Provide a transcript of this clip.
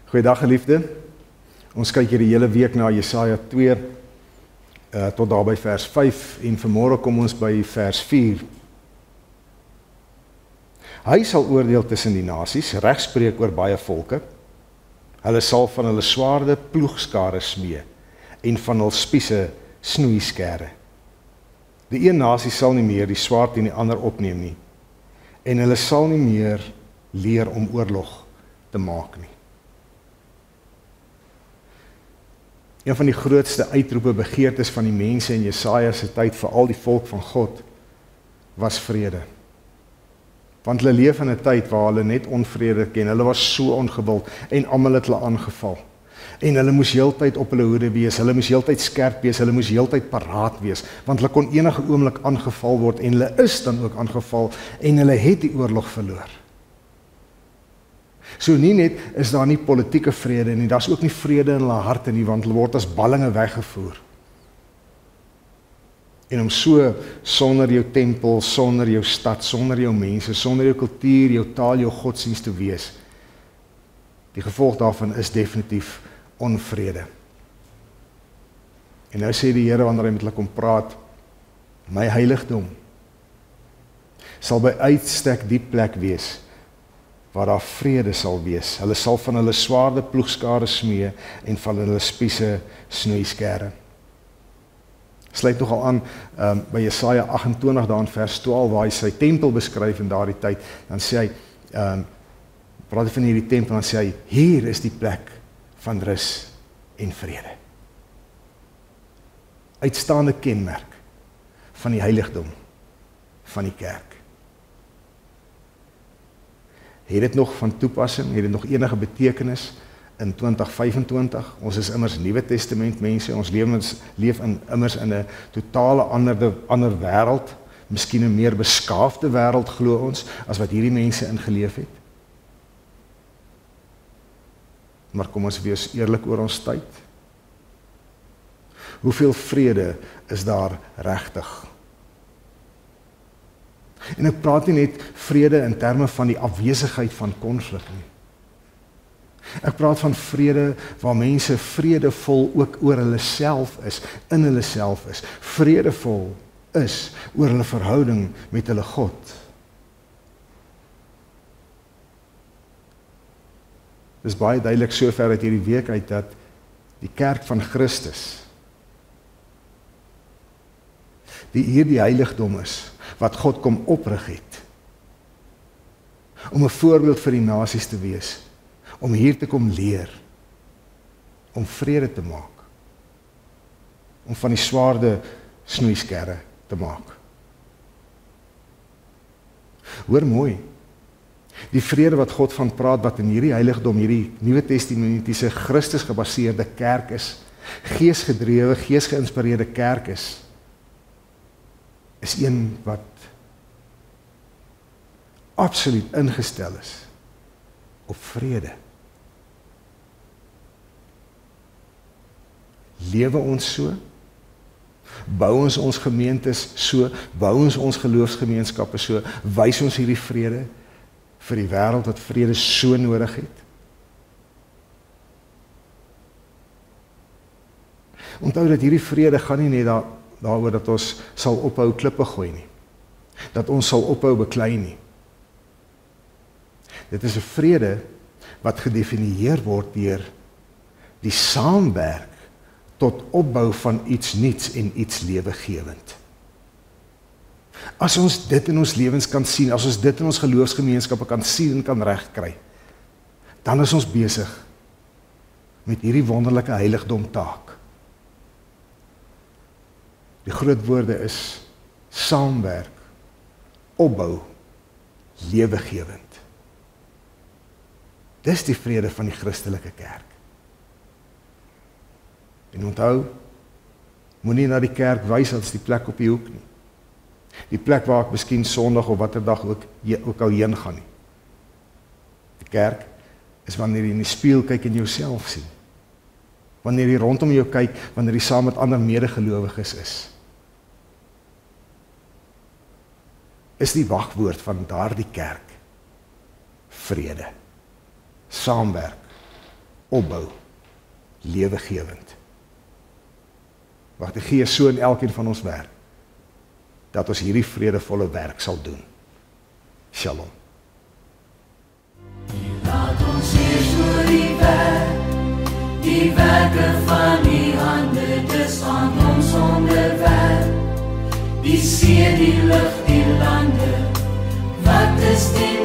Goeiedag geliefde. Ons kyk hier die hele week na Jesaja 2 tot daar by vers 5 en vanmôre kom ons by vers 4. Hy sal oordeel tussen die nasies, regspreek oor baie volke. Hulle sal van hulle swaarde ploegskare smee en van hul spiese snoeiskere. Die een nasie sal nie meer die swaard en die ander opneem nie, en hulle sal nie meer leer om oorlog te maak nie. Een van die grootste uitroepe begeertes van die mense in Jesaja se tyd, veral die volk van God, was vrede. Want hulle leef in 'n tyd waar hulle net onvrede ken. Hulle was so ongewild en almal het hulle aangeval. En hulle moes heeltyd op hulle hoede wees, hulle moes heeltyd skerp wees, hulle moes heeltyd paraat wees, want hulle kon enige oomblik aangeval word en hulle is dan ook aangeval en hulle het die oorlog verloor. So nie net is daar nie politieke vrede nie, daar's ook nie vrede in hulle harte nie, want hulle word as ballinge weggevoer. En om so sonder jou tempel, sonder jou stad, sonder jou mense, sonder jou kultuur, jou taal, jou godsdienst te wees, die gevolg daarvan is definitief onvrede. En nou sê die Here wanneer hy met hulle kom praat, my heiligdom sal by uitstek die plek wees waar daar vrede sal wees. Hulle sal van hulle swaarde ploegskare smee en van hulle spiese snoeiskere. Sluit nogal aan by Jesaja 28 daar in vers 12 waar hy sy tempel beskryf in daardie tyd. Dan sê hy, praat hy van hierdie tempel, dan sê hy, hier is die plek van rus en vrede. Uitstaande kenmerk van die heiligdom van die kerk. Het dit nog van toepassing, het dit nog enige betekenis in 2025? Ons is immers Nuwe Testament mense, ons leef immers in 'n totale ander wêreld, miskien 'n meer beskaafde wêreld glo ons, as wat hierdie mense ingeleef het. Maar kom ons wees eerlik oor ons tyd. Hoeveel vrede is daar regtig? En ek praat nie net vrede in terme van die afwesigheid van konflik nie. Ek praat van vrede waar mense vredevol ook oor hulle self is, in hulle self is. Vredevol is oor hulle verhouding met hulle God. Dit is baie duidelik sover uit hierdie week uit dat die kerk van Christus die heiligdom is wat God kom oprig het om 'n voorbeeld vir die nasies te wees, om hier te kom leer, om vrede te maak, om van die swaarde snoeiskere te maak. Hoor mooi, die vrede wat God van praat, wat in hierdie heiligdom, hierdie Nuwe Testamentiese Christus gebaseerde kerk is, geesgedrewe, geesgeïnspireerde kerk is een wat absoluut ingestel is op vrede. Lewe ons so? Bou ons gemeentes so? Bou ons geloofsgemeenskappe so? Wys ons hierdie vrede vir die wêreld wat vrede so nodig het? Onthou dat hierdie vrede gaan nie net daaroor dat ons sal ophou klippe gooi nie. Dat ons sal ophou beklei nie. Dit is 'n vrede wat gedefinieer word deur die saamwerk tot opbou van iets nuuts en iets lewegewend. As ons dit in ons lewens kan sien, as ons dit in ons geloofsgemeenskappe kan sien en kan regkry, dan is ons besig met hierdie wonderlike heiligdom taak. Die groot woorde is saamwerk, opbou, lewegewend. Dis die vrede van die Christelike kerk. En onthou, moenie na die kerk wys as die plek op die hoek nie. Die plek waar ek miskien Sondag of watter dag ook al heen gaan nie. Die kerk is wanneer jy in die spieël kyk en jouself sien. Wanneer jy rondom jou kyk, wanneer jy saam met ander medegelowiges is. Is die wagwoord van daardie kerk vrede, saamwerk, opbou, lewegewend. Mag die Gees so in elkeen van ons werk, dat ons hierdie vredevolle werk sal doen. Shalom. Laat ons heers oor die werke van die hande, dis aan ons onderwerp. Die see, die lug, die lande, wat is die